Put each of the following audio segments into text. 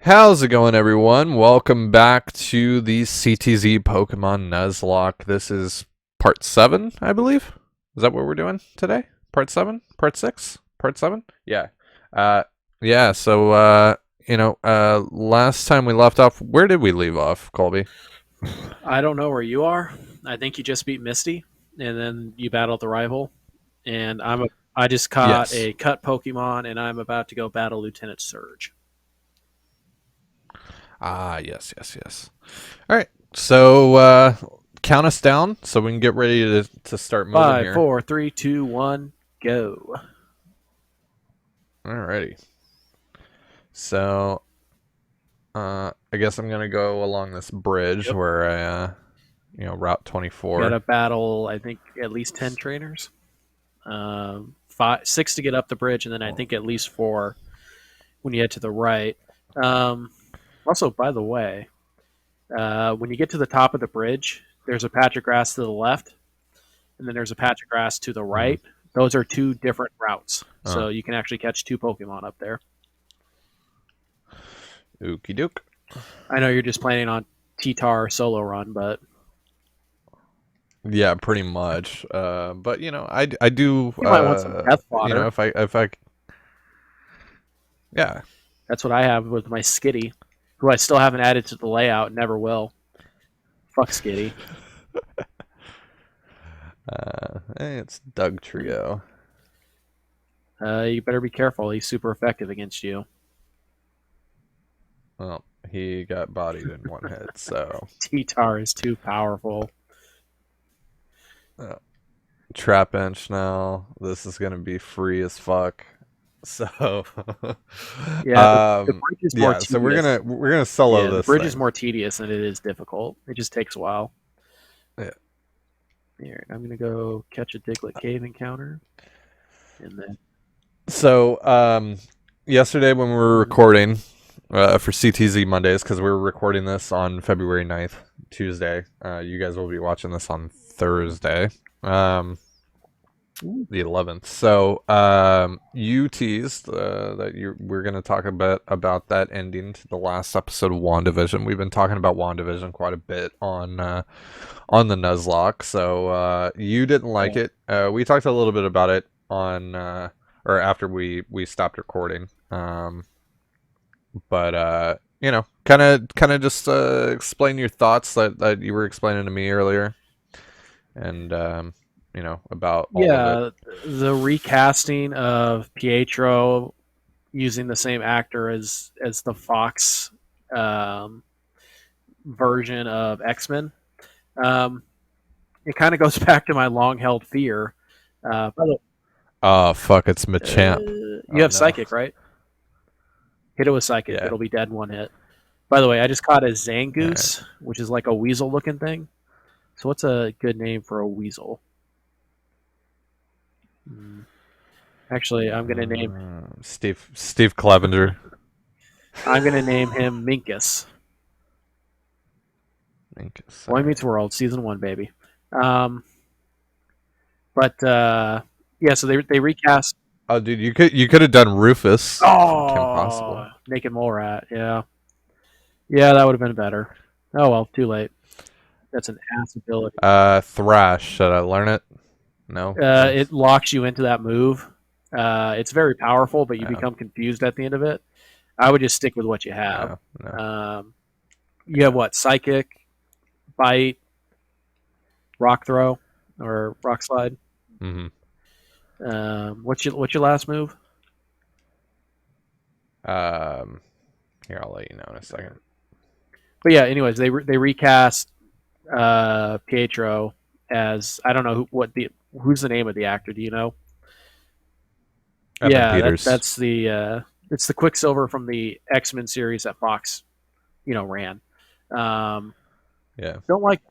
How's it going, everyone? Welcome back to the CTZ Pokemon Nuzlocke. This is part 7, I believe. Is that what we're doing today? Part 7? Part 6? Part 7? Yeah. Uh, yeah, so, last time we left off, where did we leave off, Colby? I don't know where you are. I think you just beat Misty, and then you battled the rival. And I just caught Yes. a cut Pokemon, and I'm about to go battle Lieutenant Surge. Ah, yes. All right, so, count us down so we can get ready to start moving Five, here. 4, 3, 2, 1, go. Alrighty. So, I guess I'm gonna go along this bridge Yep. where Route You got 24. to battle, I think, at least 10 trainers. Five, 6 to get up the bridge, and then I think at least 4 when you head to the right. Um, Also, by the way, when you get to the top of the bridge, there's a patch of grass to the left, and then there's a patch of grass to the Mhm. right. Those are 2 different routes, Uh, so you can actually catch 2 Pokemon up there. Ookie doke. I know you're just planning on T-Tar solo run, but Yeah, pretty much. But I do. you might want some death fodder. If I, yeah. That's what I have with my Skitty, who I still haven't added to the layout, never will. Fuck Skitty. Hey, it's Doug Trio. You better be careful. He's super effective against you. Well, he got bodied in one hit, so T-Tar is too powerful. uh, trap inch now. This is gonna be free as fuck. So, Yeah, the bridge is more yeah. So we're tedious. gonna solo Yeah, the this bridge is thing. more tedious than it is difficult. It just takes a while. Yeah. Here, I'm gonna go catch a Diglett Cave encounter, and then So, yesterday when we were recording for CTZ Mondays, because we were recording this on February 9th, Tuesday. You guys will be watching this on Thursday, the 11th. So, you teased that we're going to talk a bit about that ending to the last episode of WandaVision. We've been talking about WandaVision quite a bit on the Nuzlocke. So, you didn't like it. We talked a little bit about it on or after we stopped recording. But kind of just explain your thoughts that you were explaining to me earlier, and about all of it. yeah, the recasting of Pietro using the same actor as the Fox um, version of X-Men. Um, it kind of goes back to my long-held fear. By the Oh fuck! It's Machamp. You Oh have no. Psychic, right? Hit it with Psychic. Yeah. It'll be dead in one hit. By the way, I just caught a All right. Zangoose, which is like a weasel looking thing. So what's a good name for a weasel? Hmm. Actually, Steve Clevenger. I'm gonna name him Minkus. Minkus. All Boy right. Meets World, season 1, baby. Um, but yeah, so they recast. Oh, dude, you could have done Rufus from Kim Oh, Possible. Naked Mole Rat. Yeah, yeah, that would have been better. Oh well, too late. That's an ass ability. Thrash. Should I learn it? No. Yes. It locks you into that move. It's very powerful, but you No. become confused at the end of it. I would just stick with what you have. No. No. Um, you have what? Psychic, Bite, Rock Throw, or Rock Slide. Mm-hmm. What's your last move? Um. Here, I'll let you know in a second. But yeah, anyways, they recast Pietro as I don't know who's the name of the actor. Do you know? Evan Yeah, Peters. that's the it's the Quicksilver from the X-Men series that Fox, ran. Um, Yeah. don't like.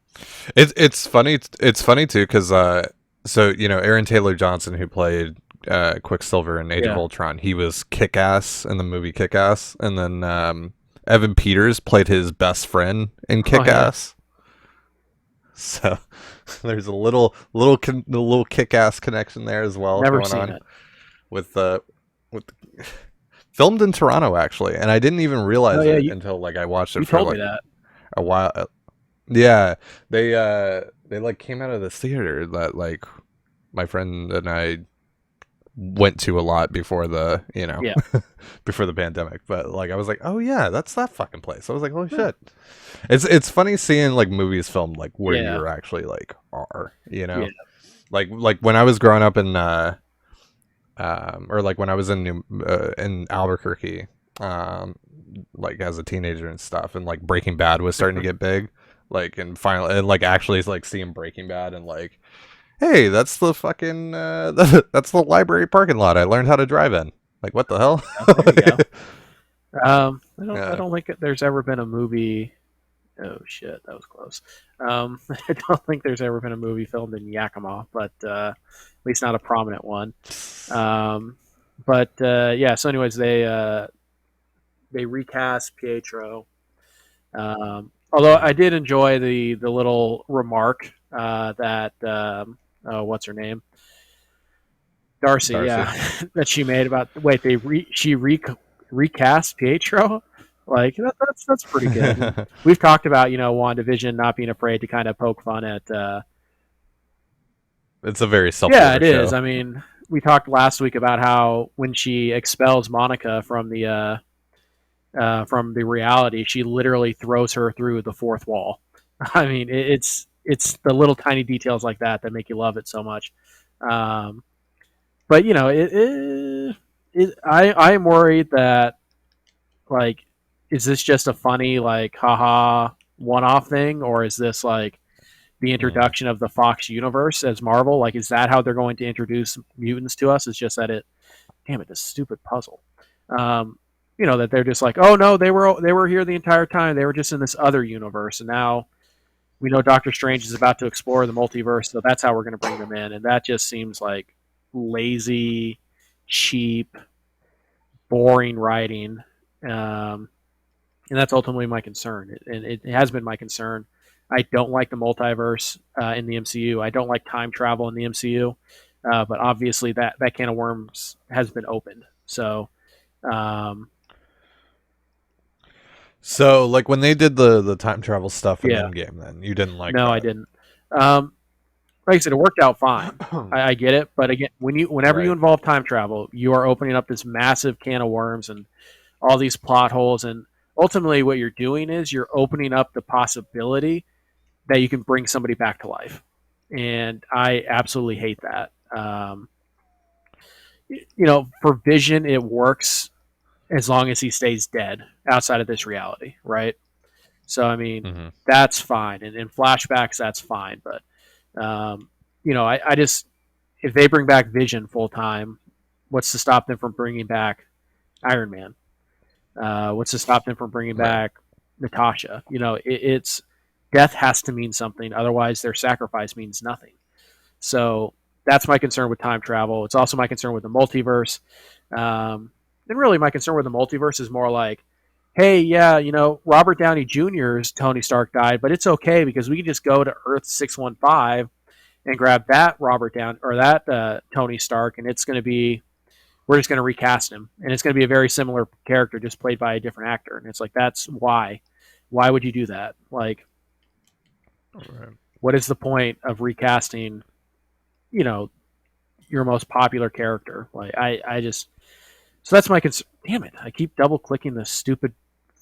It's funny. It's funny too because so Aaron Taylor Johnson, who played Quicksilver in Age of Yeah. Ultron, he was Kick Ass in the movie Kick Ass, and then Evan Peters played his best friend in Oh Kick yeah. Ass. So there's a little Kick Ass connection there as well Never going seen on it. with with Filmed in Toronto, actually, and I didn't even Oh realize yeah, it until like I watched you it for told me like that. a while. Yeah, they like came out of this theater that like my friend and I went to a lot before the Yeah, before the pandemic. But like I was like, oh yeah, that's that fucking place. I was like, holy yeah, shit. It's funny seeing like movies filmed like where yeah, you're actually like are, yeah. like when I was growing up in or like when I was in Albuquerque, um, like as a teenager and stuff, and like Breaking Bad was starting to get big, like and finally, and like actually like seeing Breaking Bad and like, hey, that's the fucking that's the library parking lot I learned how to drive in. Like what the hell? There you go. I Yeah. don't think there's ever been a movie. Oh shit, that was close. I don't think there's ever been a movie filmed in Yakima, but at least not a prominent one. Um, but yeah. So, anyways, they recast Pietro. Although I Mhm. did enjoy the little remark that what's her name, Darcy, Darcy. yeah, that she made about wait she recast Pietro. Like that's pretty good. And we've talked about WandaVision not being afraid to kind of poke fun at. It's a very Yeah, self-aware it is. show. I mean, we talked last week about how when she expels Monica from the reality, she literally throws her through the fourth wall. I mean, it's the little tiny details like that that make you love it so much. Um, but I am worried that like, is this just a funny like haha one off thing, or is this like the Mm. introduction of the Fox universe as Marvel? Like, is that how they're going to introduce mutants to us? It's just that damn it, this stupid puzzle. Um, that they're just like, oh no, they were here the entire time. They were just in this other universe, and now we know Doctor Strange is about to explore the multiverse, so that's how we're going to bring them in. And that just seems like lazy, cheap, boring writing. Um, and that's ultimately my concern, and it has been my concern. I don't like the multiverse in the MCU. I don't like time travel in the MCU, but obviously that can of worms has been opened. So um, So like when they did the time travel stuff in yeah, Endgame, then you didn't like no, I that. didn't. Um, like I said, it worked out fine. I get it, but again, whenever you Right. involve time travel, you are opening up this massive can of worms and all these plot holes, and ultimately, what you're doing is you're opening up the possibility that you can bring somebody back to life, and I absolutely hate that. For Vision, it works as long as he stays dead outside of this reality, right? So, I mean, Hmm. that's fine, and in flashbacks, that's fine, but I just if they bring back Vision full time, what's to stop them from bringing back Iron Man? What's to stop them from bringing Right. back Natasha? It's death has to mean something, otherwise their sacrifice means nothing. So that's my concern with time travel. It's also my concern with the multiverse. And really, my concern with the multiverse is more like, hey, yeah, Robert Downey Jr.'s Tony Stark died, but it's okay because we can just go to Earth 615 and grab that Robert Down or that Tony Stark, and it's going to be we're just going to recast him, and it's going to be a very similar character, just played by a different actor. And it's like that's why. Why would you do that? Like, Right. what is the point of recasting? You know, your most popular character. Like, I just so that's my concern. Damn it! I keep double clicking the stupid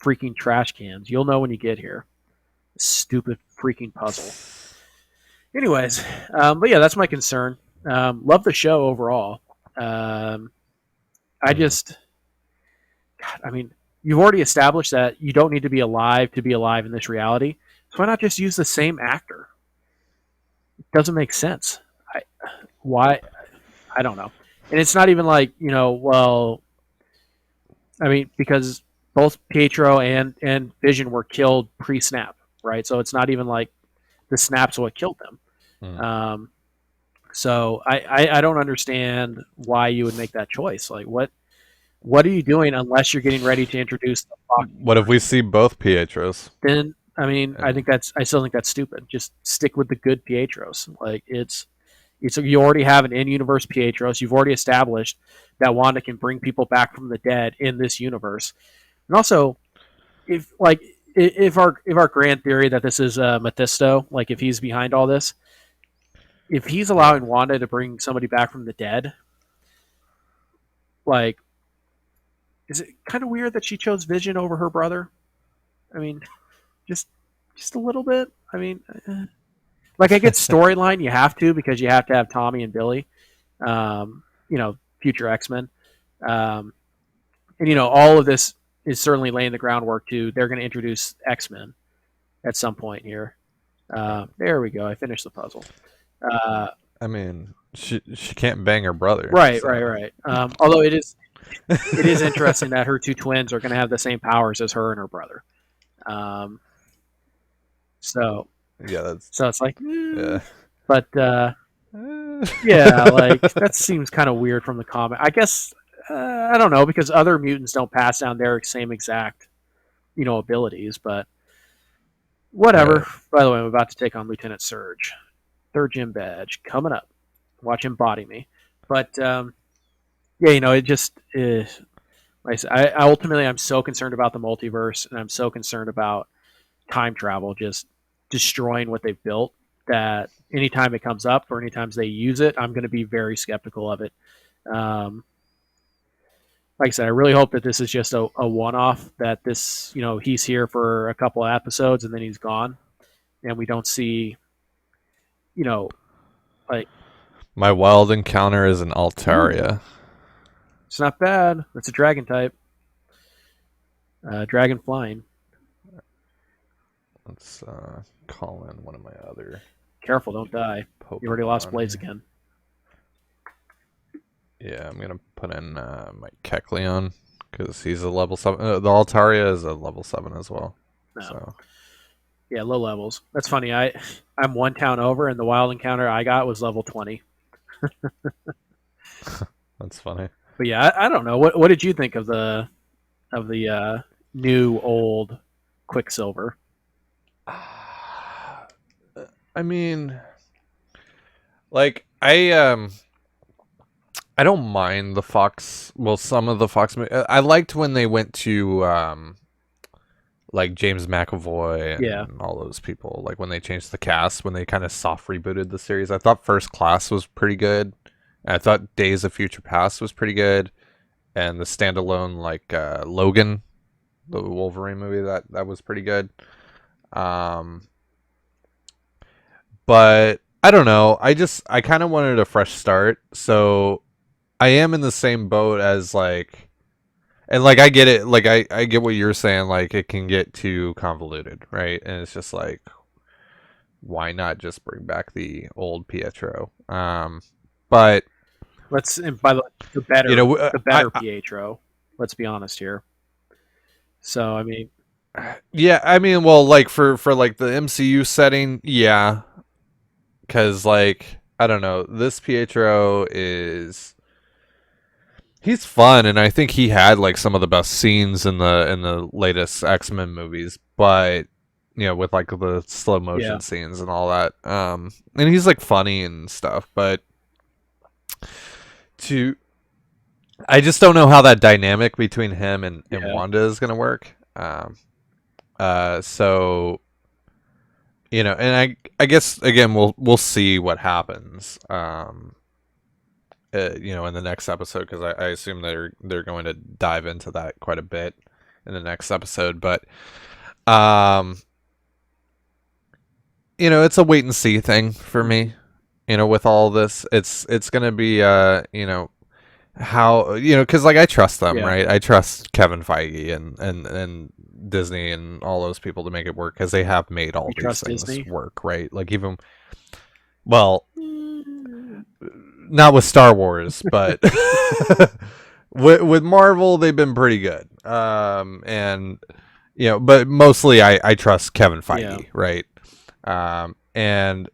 freaking trash cans. You'll know when you get here. Stupid freaking puzzle. Anyways, but yeah, that's my concern. Love the show overall. Um, I Hmm. just God, I mean, you've already established that you don't need to be alive in this reality. So why not just use the same actor? It doesn't make sense. I, why? I don't know. And it's not even like well, I mean, because both Pietro and Vision were killed pre-snap, right? So it's not even like the snap's what killed them. Mm. So I don't understand why you would make that choice. Like, what are you doing unless you're getting ready to introduce the Fox What if we see both Pietros? then I mean, And I still think that's stupid. Just stick with the good Pietros. Like So you already have an in-universe Pietro. So you've already established that Wanda can bring people back from the dead in this universe. And also, if like if our grand theory that this is Mephisto, like if he's behind all this, if he's Yeah. allowing Wanda to bring somebody back from the dead, like, is it kind of weird that she chose Vision over her brother? I mean, just just a little bit. I mean, like I get storyline, you have to because you have to have Tommy and Billy, future X Men, um, and all of this is certainly laying the groundwork to they're going to introduce X Men at some point here. There we go. I finished the puzzle. Uh, I mean, she can't bang her brother. right, right, So. right. Although it is interesting that her two twins are going to have the same powers as her and her brother. Um, so Yeah, that's so it's like, yeah. but yeah, like that seems kind of weird from the comic. I guess I don't know because other mutants don't pass down their same exact abilities, but whatever. Right. By the way, I'm about to take on Lieutenant Surge, third gym badge coming up. Watch him body me, but yeah, it just is. Like I ultimately I'm so concerned about the multiverse, and I'm so concerned about time travel just destroying what they've built that anytime it comes up or anytime they use it, I'm going to be very skeptical of it. Um, like I said, I really hope that this is just a one-off. That this, he's here for a couple of episodes and then he's gone, and we don't see, you know, like My wild encounter is an ooh, Altaria. it's not bad. It's a dragon type, dragon flying. Let's call in one of my other Careful, don't die. You already lost Pokemon Blaze here. again. Yeah, I'm gonna put in my Kecleon because he's a level 7. The Altaria is a level 7 as well. No. So Yeah, low levels. That's funny. I'm one town over, and the wild encounter I got was level 20. that's funny. But yeah, I don't know. What did you think of the new old Quicksilver? I mean, like I don't mind the Fox. Well, some of the Fox. I liked when they went to like James McAvoy Yeah, and all those people. Like when they changed the cast, when they kind of soft rebooted the series. I thought First Class was pretty good. I thought Days of Future Past was pretty good, and the standalone like Logan, the Wolverine movie that was pretty good. Um, but I don't know. I kind of wanted a fresh start, so I am in the same boat as like, and like I get it. Like I get what you're saying. Like it can get too convoluted, right? And it's just like, why not just bring back the old Pietro? But let's and by the you better know, the better Pietro. Let's be honest here. So I mean, yeah, I mean, well, like for like the MCU setting, yeah, because like I don't know, this Pietro is he's fun, and I think he had like some of the best scenes in the latest X-Men movies, but with like the slow yeah, motion scenes and all that. And he's like funny and stuff, but to I just don't know how that dynamic between him and yeah, Wanda is gonna work. So and I guess again we'll see what happens. In the next episode because I assume they're going to dive into that quite a bit in the next episode. But um, it's a wait and see thing for me. With all this, it's gonna be how because like I trust them, yeah. right? I trust Kevin Feige and Disney and all those people to make it work because they have made all You these trust things Disney? work, right? Like even well, not with Star Wars, but with Marvel, they've been pretty good. And but mostly I trust Kevin Yeah, Feige, right? And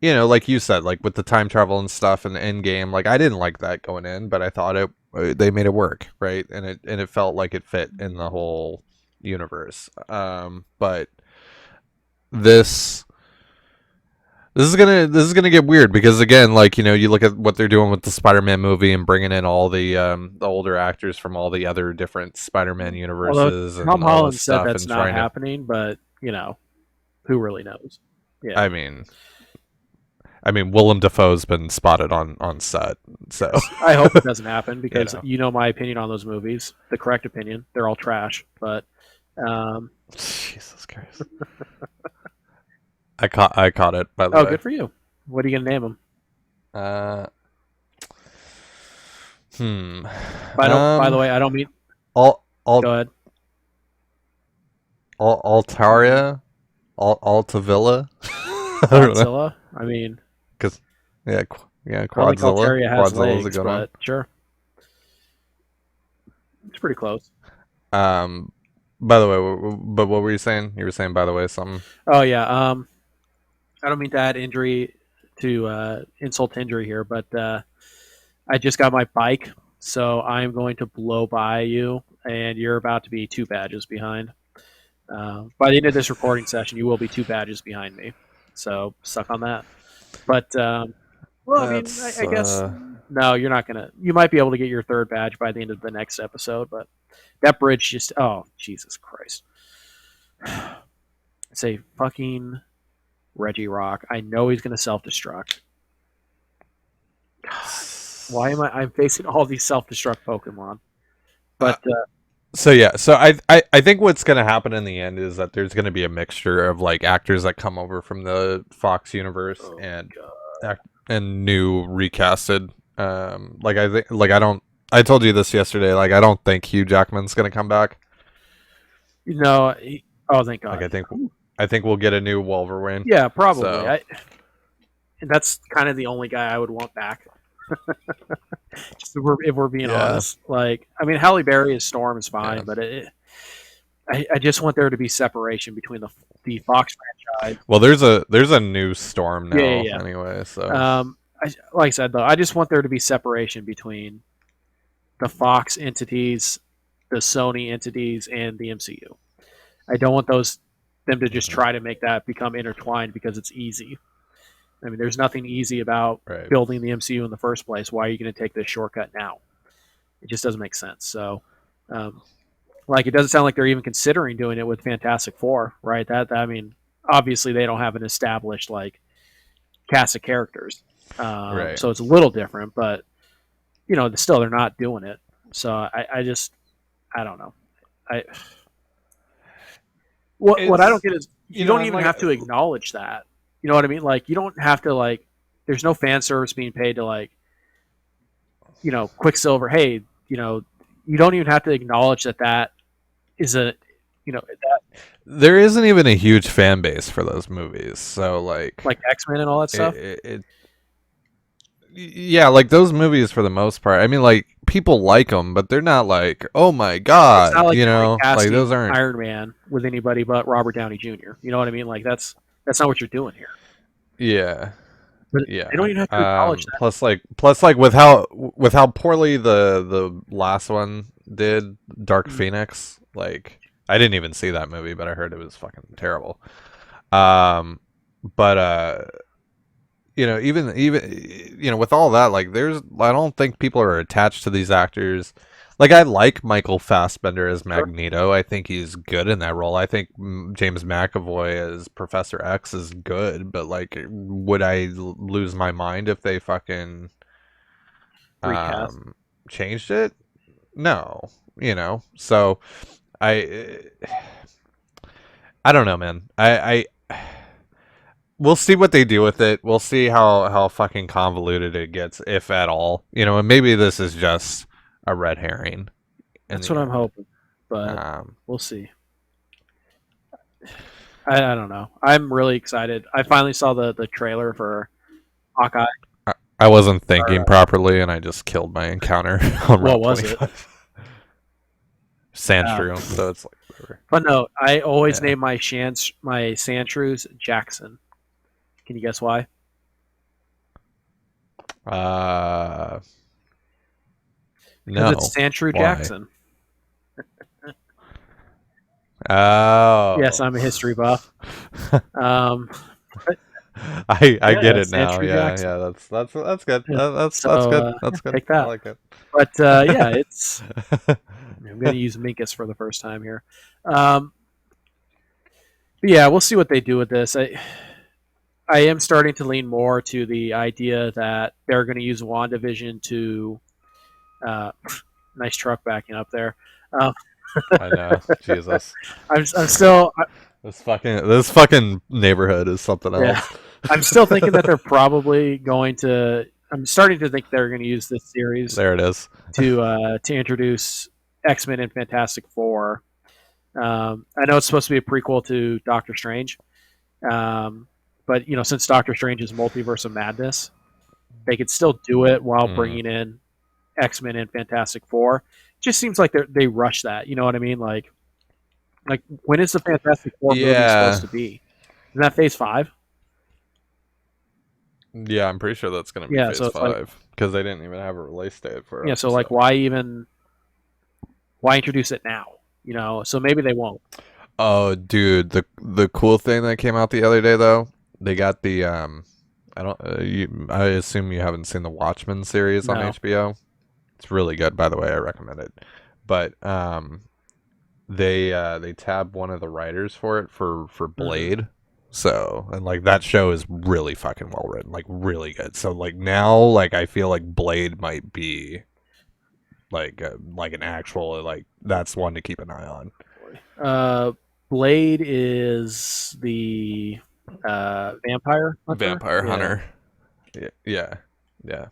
like you said, like with the time travel and stuff and the end game, like I didn't like that going in, but I thought they made it work, right? And it felt like it fit in the whole universe. But this this is gonna get weird because again, like you look at what they're doing with the Spider-Man movie and bringing in all the older actors from all the other different Spider-Man Although universes Tom and all this Holland said stuff that's and not trying to. happening, but who really knows? Yeah. I mean, Willem Dafoe's been spotted on set, so Yes. I hope it doesn't happen you because know. my opinion on those movies, the correct opinion. They're all trash. But Jesus Christ. I caught it, by the oh, way. good for you. What are you gonna name them? Uh, hmm. By the way, I don't mean. Al Al Go ahead. Mhm. Altaria, Altavilla. I don't know, Godzilla. I mean, cause yeah, I don't think Quadzilla. Altaria has Quadzilla's a legs, good one. but sure, it's pretty close. Um, by the way, but what were you saying? You were saying, by the way, something. Oh yeah. I don't mean to add injury to insult to injury here, but I just got my bike, so I'm going to blow by you, and you're about to be 2 badges behind. By the end of this recording session, you will be 2 badges behind me. So suck on that. But well, I mean, That's I guess no, you're not gonna. You might be able to get your 3rd badge by the end of the next episode, but that bridge just oh Jesus Christ! Say fucking Reggie Rock. I know he's gonna self destruct. God, why am I? I'm facing all these self destruct Pokemon, uh, but so yeah. So I think what's gonna happen in the end is that there's gonna be a mixture of like actors that come over from the Fox universe oh and God, new recasted. Like I think like I don't. I told you this yesterday. Like I don't think Hugh Jackman's gonna come back. oh thank Like God. I think we'll get a new Wolverine. Yeah, probably. So And that's kind of the only guy I would want back. Just if we're being yeah. honest, like I mean, Halle Berry as Storm is Yeah. fine, but I just want there to be separation between the Fox franchise. Well, there's a new Storm Yeah, now yeah, anyway. So yeah. Like I said though, I just want there to be separation between the Fox entities, the Sony entities, and the MCU. I don't want them to just try to make that become intertwined because it's easy. I mean, there's nothing easy about right. building the MCU in the first place. Why are you going to take this shortcut now? It just doesn't make sense. So, um, like, it doesn't sound like they're even considering doing it with Fantastic Four, right? I mean, obviously they don't have an established like cast of characters, Right. so it's a little different. But still they're not doing it. So I just I don't know. I what I don't It's get is you don't and even like have to acknowledge that. You know what I mean? Like you don't have to like. There's no fan service being paid to like Quicksilver. Hey, you don't even have to acknowledge that is a that there isn't even a huge fan base for those movies. So like X-Men and all that stuff. it yeah, like those movies for the most part. I mean, like people like them, but they're not like, oh my It's not god, like you're like those recasting aren't. Iron Man with anybody but Robert Downey Jr. You know what I mean? Like that's not what you're doing here. Yeah, But they yeah. don't even have to acknowledge that. Plus, like with how poorly the last one did, Dark Mm. Phoenix. Like, I didn't even see that movie, but I heard it was fucking terrible. Um, but even with all that, like I don't think people are attached to these actors. Like I like Michael Fassbender as Sure. Magneto. I think he's good in that role. I think James McAvoy as Professor X is good, but like would I lose my mind if they fucking Recast. changed it? No, So I I don't know, man. I we'll see what they do with it. We'll see how fucking convoluted it gets, if at all. And maybe this is just a red herring in That's the what I'm end. hoping, but Um, we'll see. I don't know. I'm really excited. I finally saw the trailer for Hawkeye. I wasn't thinking Or, properly, and I just killed my encounter on what Route was it? 25. Uh, Sandstream, so it's like whatever. but no, I always Yeah. name my Sandshrews Jackson. Can you guess why? Uh, Because no. it's Sandshrew Why? Jackson. Oh. Yes, I'm a history buff. Um, I Yeah, get it it's now. Andrew Yeah, Jackson. yeah. That's good. Yeah. That's So good. yeah, That's good. take I that. like it. But yeah, it's I'm going to use Minkus for the first time here. Um, but yeah, we'll see what they do with this. I am starting to lean more to the idea that they're going to use WandaVision to uh, nice truck backing up there. Um, I know. Jesus. I'm still This fucking neighborhood is something yeah else. I'm still thinking that they're probably going to. I'm starting to think they're going to use this series There it is. to introduce X-Men and Fantastic Four. I know it's supposed to be a prequel to Doctor Strange, but since Doctor Strange is Multiverse of Madness, they could still do it while Mm. bringing in X-Men and Fantastic Four. It just seems like they rush that. You know what I mean? Like when is the Fantastic Four movie supposed Yeah. to be? Isn't that Phase 5? Yeah, I'm pretty sure that's gonna be Yeah. So Phase it's like, 5 because they didn't even have a release date for yeah. it. So like, So. why introduce it now? So maybe they won't. Oh, dude, the cool thing that came out the other day though, they got the I don't I assume you haven't seen the Watchmen series on No. HBO. It's really good, by the way. I recommend it. But they tabbed one of the writers for it for Mm-hmm. Blade. So, and like that show is really fucking well written, like really good. So like now like I feel like Blade might be like an actual like that's one to keep an eye on. Uh, Blade is the vampire hunter. Vampire Yeah. Hunter. Yeah, yeah, yeah.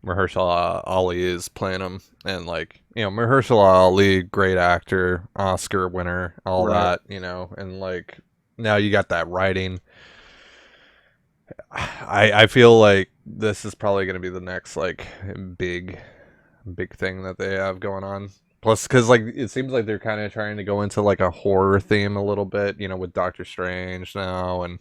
Mahershala Ali is playing him, and like Mahershala Ali, great actor, Oscar winner, all Right. that, and like now you got that writing. I feel like this is probably going to be the next like big big thing that they have going on. Plus, because like it seems like they're kind of trying to go into like a horror theme a little bit, with Doctor Strange now, and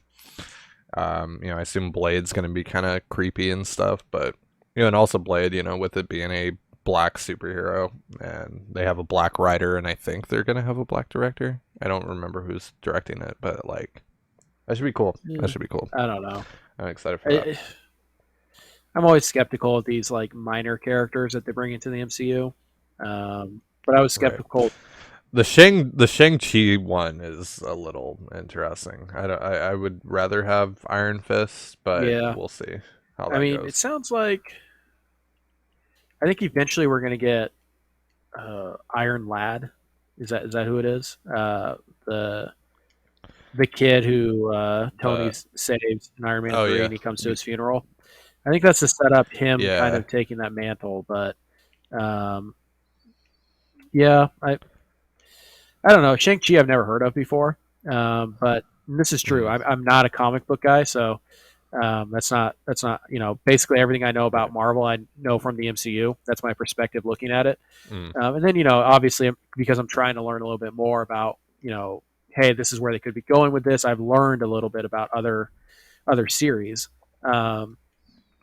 I assume Blade's going to be kind of creepy and stuff, but and also Blade, with it being a black superhero, and they have a black writer, and I think they're going to have a black director. I don't remember who's directing it, but like that should be cool. That Yeah. should be cool. I don't know. I'm excited for that. I, I'm always skeptical of these like minor characters that they bring into the MCU. But I was Right. skeptical. The Shang-Chi one is a little interesting. I would rather have Iron Fist, but Yeah. we'll see how I that mean, it goes. sounds like I think eventually we're going to get Iron Lad. Is that who it is? The the kid who Tony Uh saves in Iron Man oh 3 yeah. and he comes to his funeral. I think that's to set up him kind Yeah. of taking that mantle. But um, yeah, I don't know. Shang-Chi I've never heard of before. But this is true. Mm, I'm not a comic book guy, so that's not basically everything I know about right. Marvel I know from the MCU. That's my perspective looking at it. Mm, And then obviously because I'm trying to learn a little bit more about hey, this is where they could be going with this. I've learned a little bit about other series, but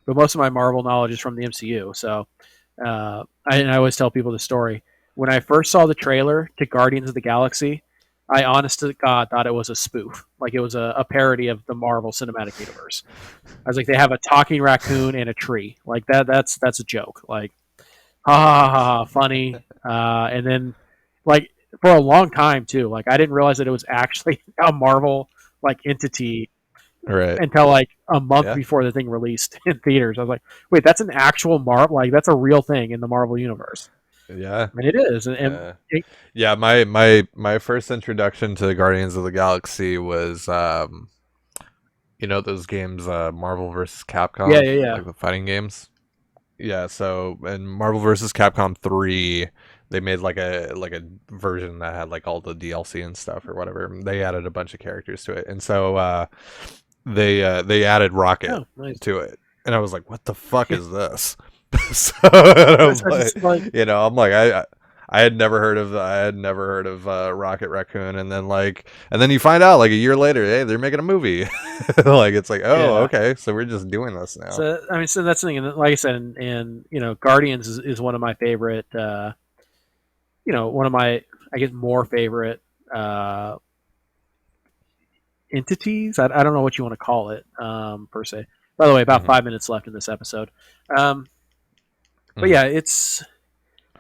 most of my Marvel knowledge is from the MCU. So I always tell people the story. When I first saw the trailer to Guardians of the Galaxy, I honest to God thought it was a spoof, like it was a parody of the Marvel Cinematic Universe. I was like, they have a talking raccoon and a tree, like that. That's a joke. Like, ha ha ha, ha funny. And then, like for a long time too, like I didn't realize that it was actually a Marvel like entity right. until like a month Yeah. before the thing released in theaters. I was like, wait, that's an actual Marvel, like that's a real thing in the Marvel universe. Yeah. And it is. And Yeah. it, Yeah, my first introduction to Guardians of the Galaxy was those games Marvel vs. yeah, Capcom, yeah, yeah. like the fighting games. Yeah, so in Marvel vs. Capcom 3, they made like a version that had like all the DLC and stuff or whatever. They added a bunch of characters to it. And so they added Rocket Oh, nice. to it. And I was like, "What the fuck is this?" So and I'm I just like, I'm like I had never heard of Rocket Raccoon, and then you find out like a year later, hey, they're making a movie. Like it's like, oh, yeah. okay, so we're just doing this now. So I mean, so that's the thing. And like I said, and Guardians is one of my favorite. One of my I guess more favorite. Uh, entities. I don't know what you want to call it per se. By the way, about Mm-hmm. 5 minutes left in this episode. Um, but Mm-hmm. yeah,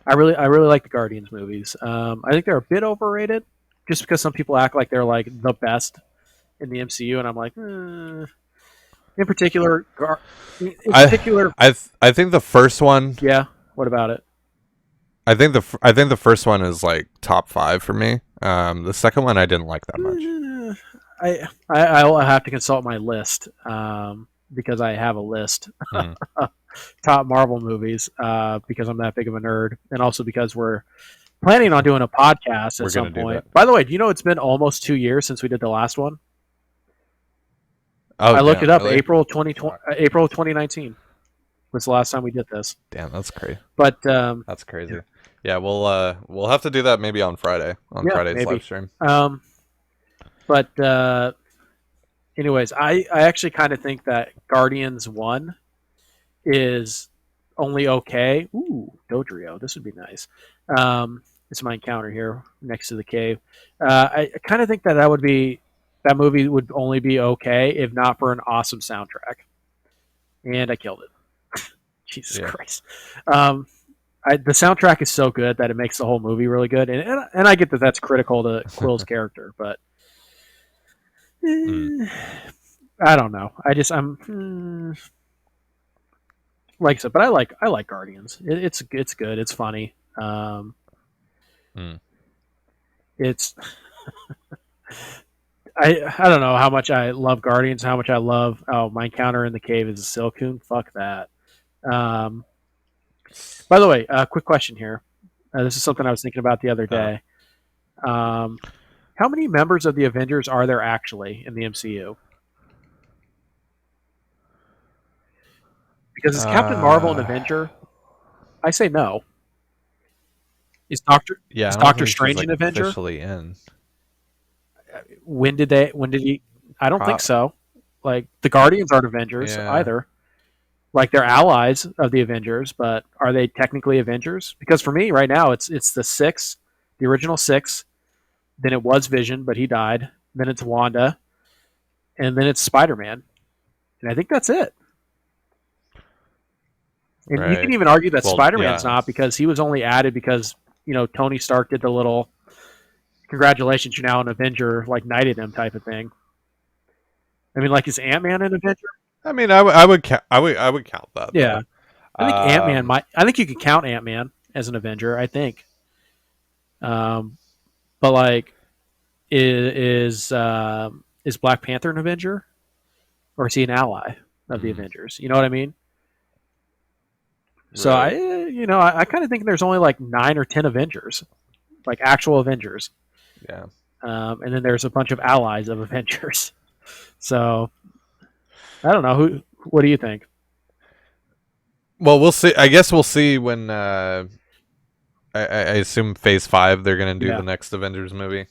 I really like the Guardians movies. I think they're a bit overrated, just because some people act like they're like the best in the MCU, and I'm like, in particular, in I particular, I think the first one. yeah. What about it? I think the first one is like top 5 for me. The second one I didn't like that much. I'll have to consult my list because I have a list Mm. top Marvel movies because I'm that big of a nerd, and also because we're planning on doing a podcast at We're some gonna do point. that. By the way, do you know it's been almost 2 years since we did the last one? Oh I looked damn! it up. Really? April 2019 was the last time we did this. Damn, that's crazy. But That's crazy. Yeah, we'll have to do that maybe on Friday on yeah, Friday's live maybe. stream. But anyways, I actually kind of think that Guardians 1 is only okay. Ooh, Dodrio. This would be nice. It's my encounter here next to the cave. I kind of think that movie would only be okay if not for an awesome soundtrack. And I killed it. Jesus Yeah. Christ. The soundtrack is so good that it makes the whole movie really good, and I get that that's critical to Quill's character, but I don't know. Like I said, but I like Guardians. It's good. It's funny. Mm. It's I don't know how much I love Guardians. How much I love my encounter in the cave is a Silcoon. Fuck that. Um, by the way, quick question here. This is something I was thinking about the other day. How many members of the Avengers are there actually in the MCU? Because is Captain Marvel an Avenger? I say no. Is Doctor Yeah, is I don't Doctor think she's Strange like an Avenger? officially in. When did he? I don't think Pro- so. Like the Guardians aren't Avengers Yeah. either. Like they're allies of the Avengers, but are they technically Avengers? Because for me right now, it's the six, the original six. Then it was Vision, but he died. Then it's Wanda, and then it's Spider-Man, and I think that's it. And you can Right. even argue that Well, Spider-Man's yeah. not because he was only added because Tony Stark did the little "congratulations, you're now an Avenger," like knighted him type of thing. I mean, like is Ant-Man an Avenger? I mean, I would I would count that. Yeah, Though. I think Ant-Man might. I think you could count Ant-Man as an Avenger. I think, but like, is Black Panther an Avenger, or is he an ally of the Avengers? You know what I mean? So Right. I kind of think there's only like 9 or 10 Avengers, like actual Avengers, Yeah. and then there's a bunch of allies of Avengers. So I don't know who. What do you think? Well, we'll see. I guess we'll see when. I assume Phase 5 they're gonna do Yeah. the next Avengers movie.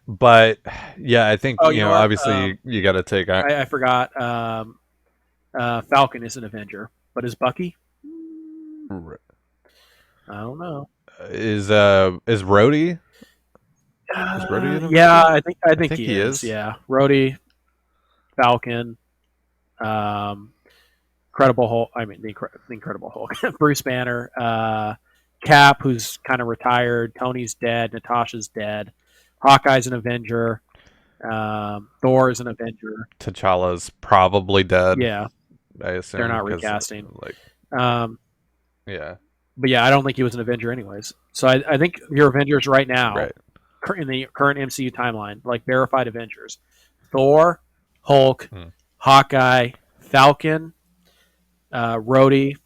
But yeah, I think Oh, you know what? obviously you got to take. I forgot. Falcon is an Avenger, but is Bucky? I don't know. Is Rhodey? Is Rhodey an Yeah, Avenger? I think he is. Yeah, Rhodey, Falcon, Incredible Hulk. I mean, the Incredible Hulk. Bruce Banner, Cap, who's kind of retired. Tony's dead. Natasha's dead. Hawkeye's an Avenger. Thor is an Avenger. T'Challa's probably dead. Yeah, I assume they're not 'cause, recasting. Like, yeah, But yeah, I don't think he was an Avenger anyways. So I think your Avengers right now, right. in the current MCU timeline, like verified Avengers, Thor, Hulk, Hawkeye, Falcon, Rhodey,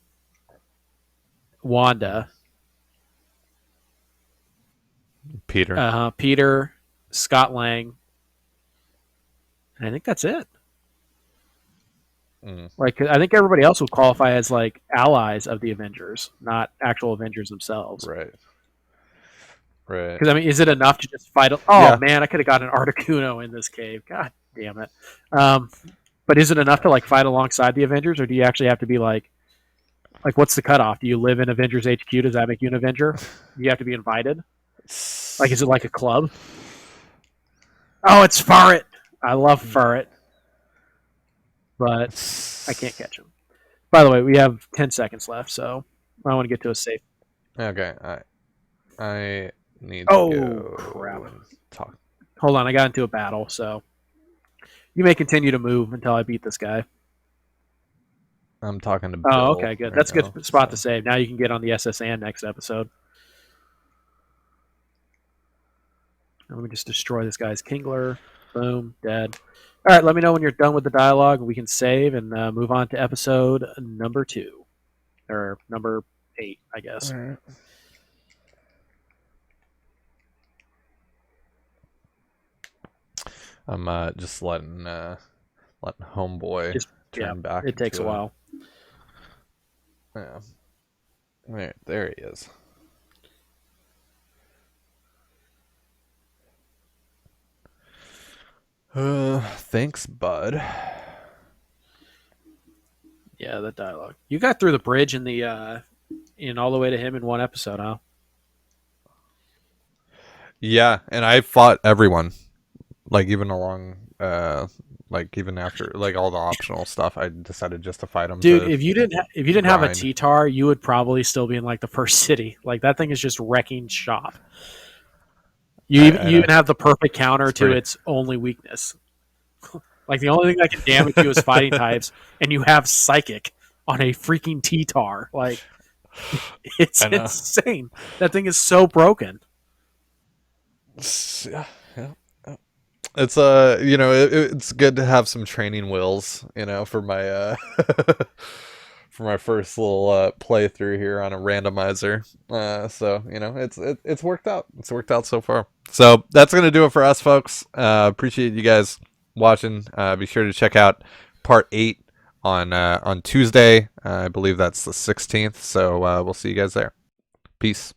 Wanda, Peter, Scott Lang, and I think that's it. Like I think everybody else would qualify as like allies of the Avengers, not actual Avengers themselves. Right. Right. Because I mean, is it enough to just fight? Oh man, I could have gotten an Articuno in this cave. God damn it! But is it enough to like fight alongside the Avengers, or do you actually have to be like what's the cutoff? Do you live in Avengers HQ? Does that make you an Avenger? Do you have to be invited? Like, is it like a club? Oh, it's Furret. I love Furret, but I can't catch him. By the way, we have 10 seconds left, so I want to get to a safe. Okay, I need to Oh, crap. go and talk. Hold on, I got into a battle, so you may continue to move until I beat this guy. I'm talking to Oh, Bill. okay, good. Right That's a now, good spot to so. save. Now you can get on the SSN next episode. Let me just destroy this guy's Kingler. Boom, dead. All right, let me know when you're done with the dialogue. We can save and move on to episode number 2. Or number 8, I guess. All right. I'm just letting homeboy Just, yeah, turn back. it takes a while. Yeah. There he is. Thanks, bud. Yeah, that dialogue. You got through the bridge in the in all the way to him in one episode, huh? Yeah, and I fought everyone. Like even along, like even after like all the optional stuff, I decided just to fight them. Dude, To if you didn't have a grind. T-Tar, you would probably still be in like the first city. Like that thing is just wrecking shop. I You know. even have the perfect counter It's to pretty. its only weakness. Like the only thing that can damage you is fighting types, and you have psychic on a freaking T-Tar. Like it's I know. insane. That thing is so broken. Yeah, yeah. It's it's good to have some training wheels, for my for my first little playthrough here on a randomizer. So it's worked out. It's worked out so far. So that's gonna do it for us, folks. Appreciate you guys watching. Be sure to check out part 8 on Tuesday. I believe that's the 16th. So we'll see you guys there. Peace.